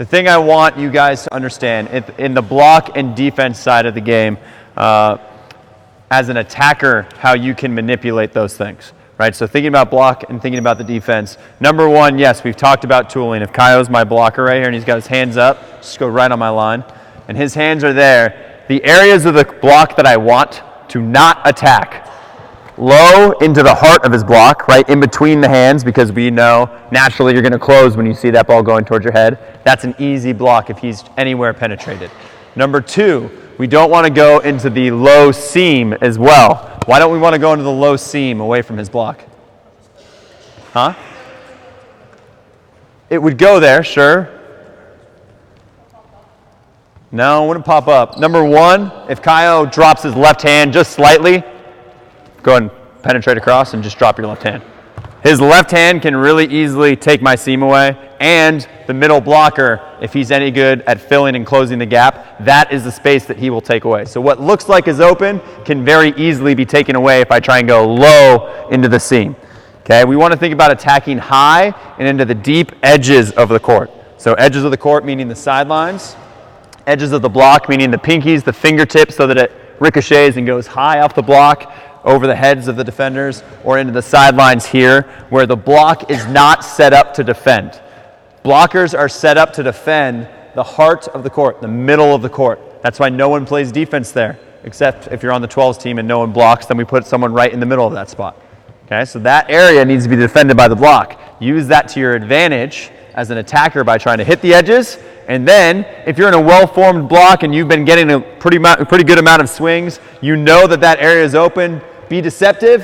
The thing I want you guys to understand in the block and defense side of the game, as an attacker, how you can manipulate those things, right? So thinking about block and thinking about the defense. Number one, yes, we've talked about tooling. If Kaio's my blocker right here and he's got his hands up, just go right on my line, and his hands are there, the areas of the block that I want to not attack, low into the heart of his block, right in between the hands, because we know naturally you're going to close when you see that ball going towards your head. That's an easy block if he's anywhere penetrated. Number two, we don't want to go into the low seam as well. Why don't we want to go into the low seam away from his block? Huh? It would go there, sure. No, it wouldn't pop up. Number one, if Kaio drops his left hand just slightly, go ahead and penetrate across and just drop your left hand. His left hand can really easily take my seam away, and the middle blocker, if he's any good at filling and closing the gap, that is the space that he will take away. So what looks like is open can very easily be taken away if I try and go low into the seam. Okay, we want to think about attacking high and into the deep edges of the court. So edges of the court meaning the sidelines, edges of the block meaning the pinkies, the fingertips, so that it ricochets and goes high off the block, over the heads of the defenders, or into the sidelines here, where the block is not set up to defend. Blockers are set up to defend the heart of the court, the middle of the court. That's why no one plays defense there, except if you're on the 12s team and no one blocks, then we put someone right in the middle of that spot. Okay, so that area needs to be defended by the block. Use that to your advantage as an attacker by trying to hit the edges, and then if you're in a well-formed block and you've been getting a pretty good amount of swings, you know that that area is open. Be deceptive,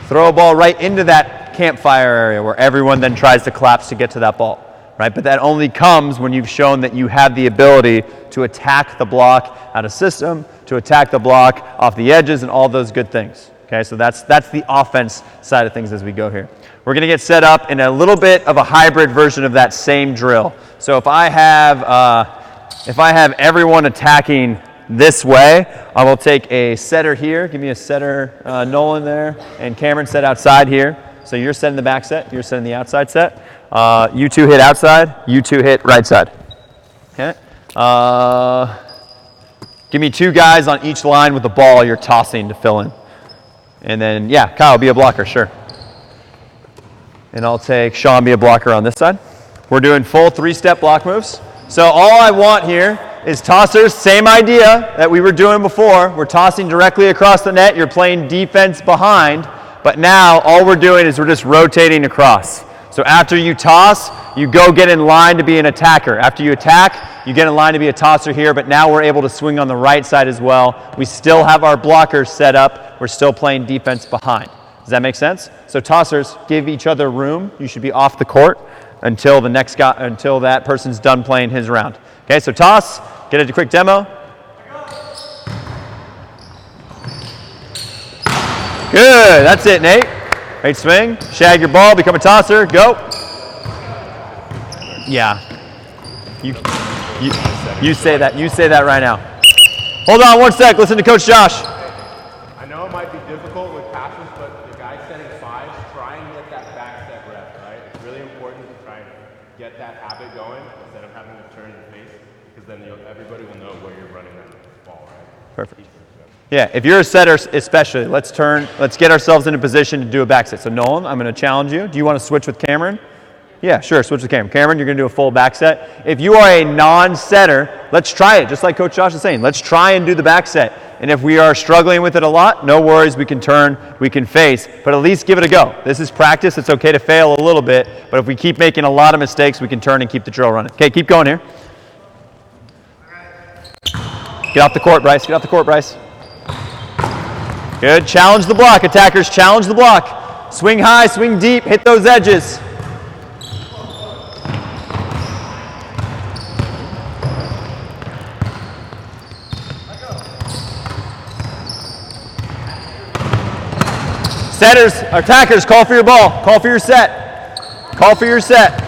throw a ball right into that campfire area where everyone then tries to collapse to get to that ball, right? But that only comes when you've shown that you have the ability to attack the block out of system, to attack the block off the edges, and all those good things. Okay, so that's the offense side of things as we go here. We're going to get set up in a little bit of a hybrid version of that same drill. So if I have everyone attacking this way, I will take a setter here. Give me a setter, Nolan there, and Cameron set outside here. So you're setting the back set, you're setting the outside set. You two hit outside, you two hit right side. Okay. Give me two guys on each line with the ball you're tossing to fill in. And then, yeah, Kyle, be a blocker, sure. And I'll take Sean, be a blocker on this side. We're doing full three-step block moves. So all I want here is tossers, same idea that we were doing before. We're tossing directly across the net. You're playing defense behind. But now all we're doing is we're just rotating across. So after you toss, you go get in line to be an attacker. After you attack, you get in line to be a tosser here, but now we're able to swing on the right side as well. We still have our blockers set up. We're still playing defense behind. Does that make sense? So tossers give each other room. You should be off the court until the next guy, until that person's done playing his round. Okay, so toss, get a quick demo. Good, that's it, Nate. Great swing, shag your ball, become a tosser, go. Yeah, you say that right now. Hold on one sec, listen to Coach Josh. I know it might be difficult with passes, but the guy setting fives, try and get that back step rep, right? It's really important to try and get that habit going instead of having to turn your face, because then everybody will know where you're running that ball, right? Perfect. Yeah, if you're a setter especially, let's get ourselves in a position to do a back set. So Nolan, I'm going to challenge you. Do you want to switch with Cameron? Yeah, sure, switch with Cameron. Cameron, you're going to do a full back set. If you are a non-setter, let's try it, just like Coach Josh is saying. Let's try and do the back set. And if we are struggling with it a lot, no worries, we can turn, we can face, but at least give it a go. This is practice. It's okay to fail a little bit, but if we keep making a lot of mistakes, we can turn and keep the drill running. Okay, keep going here. Get off the court, Bryce. Get off the court, Bryce. Good. Challenge the block, attackers. Challenge the block. Swing high, swing deep, hit those edges. Setters, attackers, call for your ball. Call for your set. Call for your set.